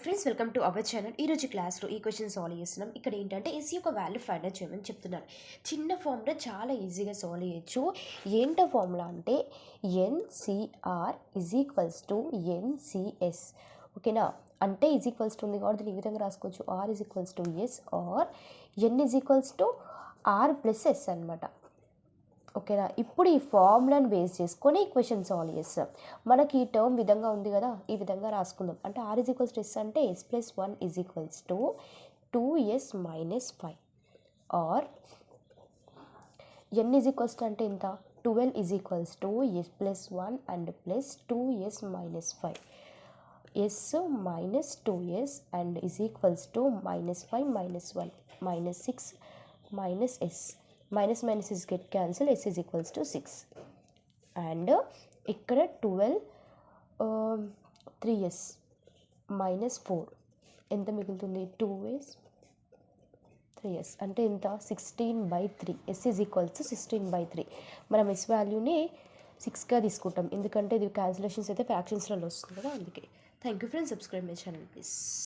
Friends, welcome to our channel. ఈరోజు క్లాస్లో ఈ క్వశ్చన్ సాల్వ్ చేస్తున్నాం. ఇక్కడ ఏంటంటే ఎస్ యొక్క వాల్యూ ఫైండ్ అవుట్ చేయమని చెప్తున్నారు. చిన్న ఫార్ములా చాలా ఈజీగా సాల్వ్ చేయొచ్చు. ఏంటో ఫార్ములా అంటే NCR is equals to NCS. ఓకేనా, అంటే ఈజ్ ఈక్వల్స్ టు ఉంది కాబట్టి దీన్ని ఈ విధంగా రాసుకోవచ్చు. R is equals to S R N is equals to R plus S అనమాట. ఓకేనా, ఇప్పుడు ఈ ఫార్ములాను బేస్ చేసుకొని ఈక్వేషన్ సాల్వ్ చేస్తాం. మనకి ఈ టర్మ్ విధంగా ఉంది కదా, ఈ విధంగా రాసుకుందాం. అంటే R is equals to S అంటే S plus 1 is equals to 2s minus 5 R N is equals to అంటే ఎంత 12 is equals to S plus 1 and plus 2s minus 5 S minus 2s and is equals to minus 5 minus 1 minus 6 minus S minus minus is get cancel, S is equals to 6 and ఇక్కడ 12 3s minus 4 ఎంత మిగులుతుంది 2s 3s అంటే ఎంత 16/3. S is equals to 16/3. మనం yes వాల్యూని 6గా తీసుకుంటాం ఎందుకంటే ఇది క్యాన్సిలేషన్స్ అయితే ఫ్రాక్షన్స్లలో వస్తుంది కదా, అందుకే. Thank you friends, subscribe my channel please.